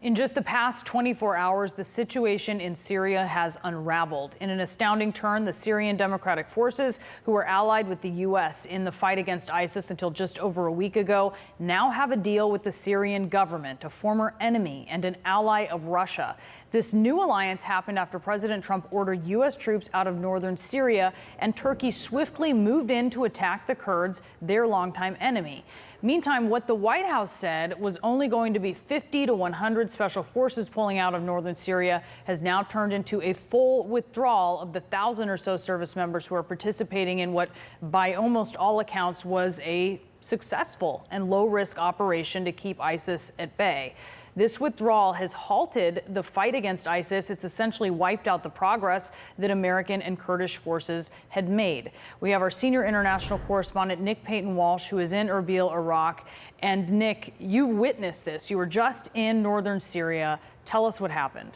In just the past 24 hours, the situation in Syria has unraveled. In an astounding turn, the Syrian Democratic Forces, who were allied with the U.S. in the fight against ISIS until just over a week ago, now have a deal with the Syrian government, a former enemy and an ally of Russia. This new alliance happened after President Trump ordered U.S. troops out of northern Syria, and Turkey swiftly moved in to attack the Kurds, their longtime enemy. Meantime, what the White House said was only going to be 50 to 100 special forces pulling out of northern Syria has now turned into a full withdrawal of the 1,000 or so service members who are participating in what, by almost all accounts, was a successful and low-risk operation to keep ISIS at bay. This withdrawal has halted the fight against ISIS. It's essentially wiped out the progress that American and Kurdish forces had made. We have our senior international correspondent, Nick Payton-Walsh, who is in Erbil, Iraq. And Nick, you've witnessed this. You were just in northern Syria. Tell us what happened.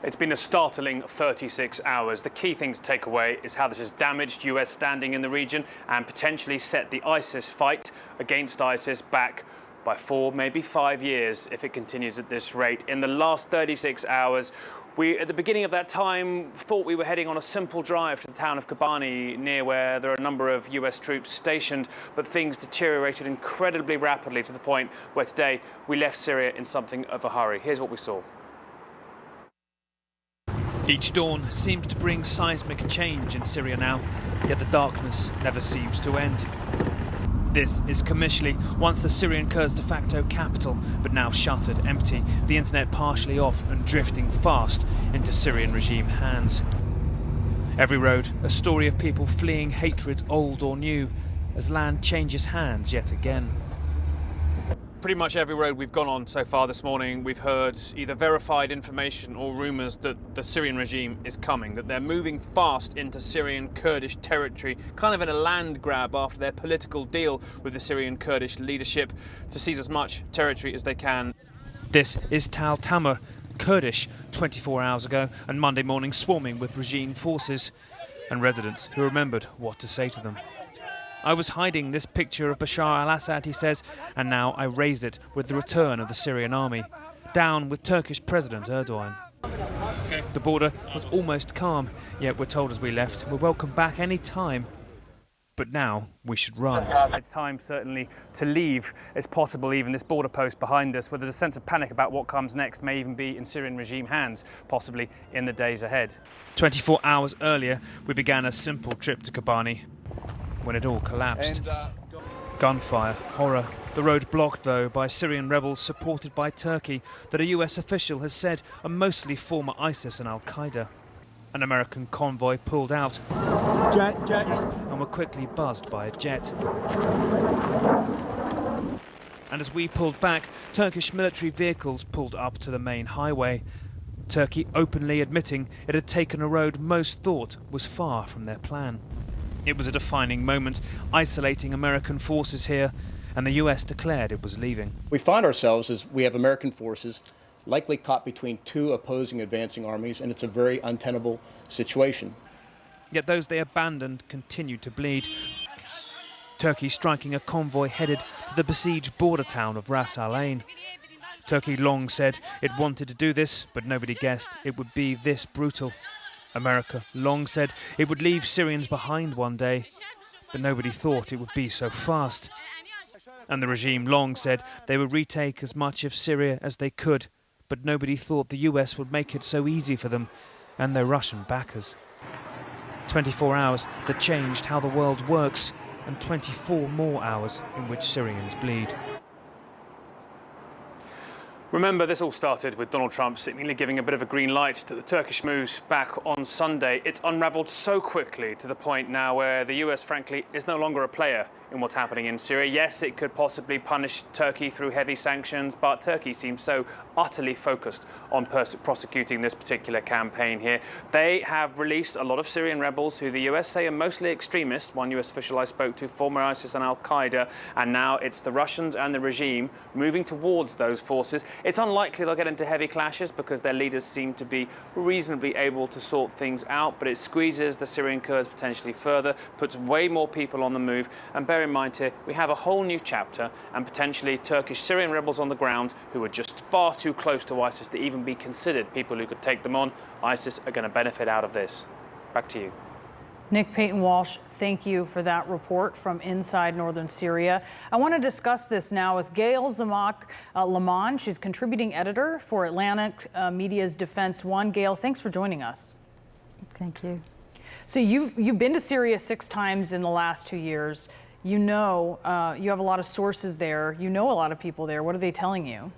It's been a startling 36 hours. The key thing to take away is how this has damaged US standing in the region and potentially set the ISIS fight against ISIS back by 4, maybe 5 years if it continues at this rate. In the last 36 hours, we, at the beginning of that time, thought we were heading on a simple drive to the town of Kobani, near where there are a number of US troops stationed, but things deteriorated incredibly rapidly to the point where today we left Syria in something of a hurry. Here's what we saw. Each dawn seems to bring seismic change in Syria now, yet the darkness never seems to end. This is Qamishli, once the Syrian Kurds' de facto capital, but now shuttered, empty, the internet partially off and drifting fast into Syrian regime hands. Every road, a story of people fleeing hatred, old or new, as land changes hands yet again. Pretty much every road we've gone on so far this morning, we've heard either verified information or rumours that the Syrian regime is coming, that they're moving fast into Syrian Kurdish territory, kind of in a land grab after their political deal with the Syrian Kurdish leadership to seize as much territory as they can. This is Tal Tamr, Kurdish, 24 hours ago, and Monday morning swarming with regime forces and residents who remembered what to say to them. I was hiding this picture of Bashar al-Assad, he says, and now I raise it with the return of the Syrian army, down with Turkish President Erdogan. The border was almost calm, yet we're told as we left, we're welcome back any time. But now we should run. It's time certainly to leave. It's possible even this border post behind us, where there's a sense of panic about what comes next, may even be in Syrian regime hands, possibly in the days ahead. 24 hours earlier, we began a simple trip to Kobani, when it all collapsed. Gunfire, horror. The road blocked, though, by Syrian rebels supported by Turkey that a US official has said are mostly former ISIS and Al-Qaeda. An American convoy pulled out Jet. and were quickly buzzed by a jet. And as we pulled back, Turkish military vehicles pulled up to the main highway. Turkey openly admitting it had taken a road most thought was far from their plan. It was a defining moment, isolating American forces here, and the US declared it was leaving. We find ourselves as we have American forces likely caught between two opposing advancing armies, and it's a very untenable situation. Yet those they abandoned continued to bleed. Turkey striking a convoy headed to the besieged border town of Ras Al Ain. Turkey long said it wanted to do this, but nobody guessed it would be this brutal. America long said it would leave Syrians behind one day, but nobody thought it would be so fast. And the regime long said they would retake as much of Syria as they could, but nobody thought the US would make it so easy for them and their Russian backers. 24 hours that changed how the world works, and 24 more hours in which Syrians bleed. Remember, this all started with Donald Trump seemingly giving a bit of a green light to the Turkish moves back on Sunday. It's unravelled so quickly to the point now where the US, frankly, is no longer a player in what's happening in Syria. Yes, it could possibly punish Turkey through heavy sanctions, but Turkey seems so utterly focused on prosecuting this particular campaign here. They have released a lot of Syrian rebels who the US say are mostly extremists. One US official I spoke to, former ISIS and Al-Qaeda, and now it's the Russians and the regime moving towards those forces. It's unlikely they'll get into heavy clashes because their leaders seem to be reasonably able to sort things out, but it squeezes the Syrian Kurds potentially further, puts way more people on the move. And bear in mind here, we have a whole new chapter and potentially Turkish Syrian rebels on the ground who are just far too close to ISIS to even be considered people who could take them on. ISIS are going to benefit out of this. Back to you. Nick Payton-Walsh, thank you for that report from inside northern Syria. I want to discuss this now with Gail Zamak-Lamon. She's contributing editor for Atlantic Media's Defense One. Gail, thanks for joining us. Thank you. So you've been to Syria 6 times in the last 2 years. You know, you have a lot of sources there. You know a lot of people there. What are they telling you?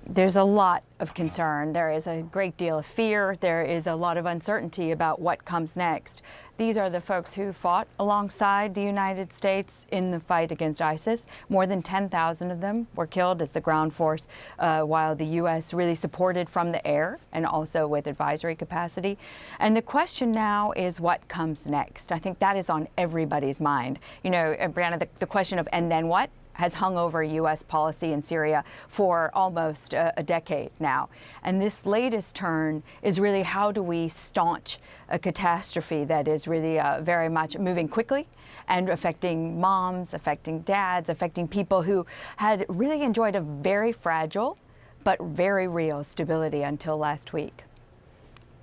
There's a lot of concern. There is a great deal of fear. There is a lot of uncertainty about what comes next. These are the folks who fought alongside the United States in the fight against ISIS. More than 10,000 of them were killed as the ground force, while the U.S. really supported from the air and also with advisory capacity. And the question now is what comes next. I think that is on everybody's mind. You know, Brianna, the question of and then what has hung over U.S. policy in Syria for almost a decade now. And this latest turn is really how do we staunch a catastrophe that is really very much moving quickly and affecting moms, affecting dads, affecting people who had really enjoyed a very fragile but very real stability until last week.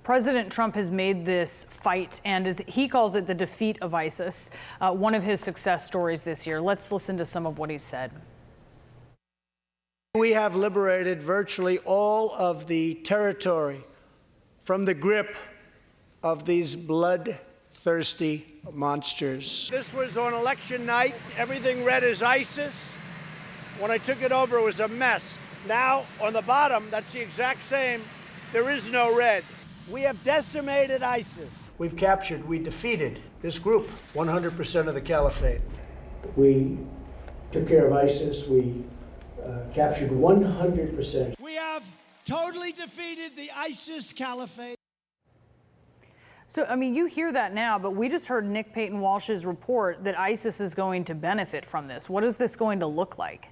President Trump has made this fight, and as he calls it, the defeat of ISIS, one of his success stories this year. Let's listen to some of what he said. We have liberated virtually all of the territory from the grip of these bloodthirsty monsters. This was on election night. Everything read as ISIS. When I took it over, it was a mess. Now, on the bottom, that's the exact same. There is no red. We have decimated ISIS. We've captured, we defeated this group, 100% of the caliphate. We took care of ISIS. We captured 100%. We have totally defeated the ISIS caliphate. So, I mean, you hear that now, but we just heard Nick Payton-Walsh's report that ISIS is going to benefit from this. What is this going to look like?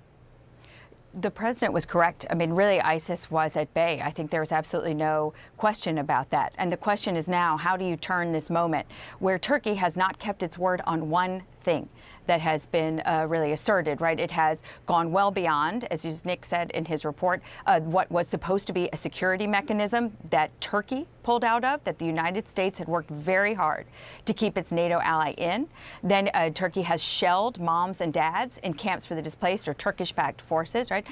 The president was correct. I mean, really, ISIS was at bay. I think there was absolutely no question about that. And the question is now, how do you turn this moment where Turkey has not kept its word on one thing that has been really asserted, right? It has gone well beyond, as Nick said in his report, what was supposed to be a security mechanism that Turkey pulled out of, that the United States had worked very hard to keep its NATO ally in. Then Turkey has shelled moms and dads in camps for the displaced or Turkish-backed forces, right?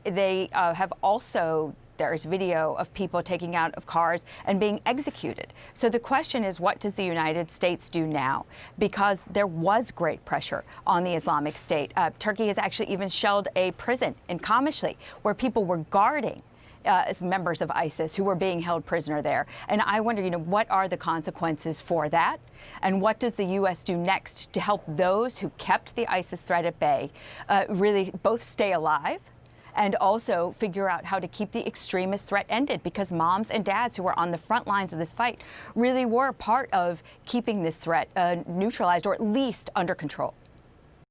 They have also there's video of people taking out of cars and being executed. So the question is, what does the United States do now? Because there was great pressure on the Islamic State. Turkey has actually even shelled a prison in Kamishli where people were guarding as members of ISIS who were being held prisoner there. And I wonder, you know, what are the consequences for that? And what does the U.S. do next to help those who kept the ISIS threat at bay really both stay alive and also figure out how to keep the extremist threat ended, because moms and dads who were on the front lines of this fight really were part of keeping this threat neutralized or at least under control.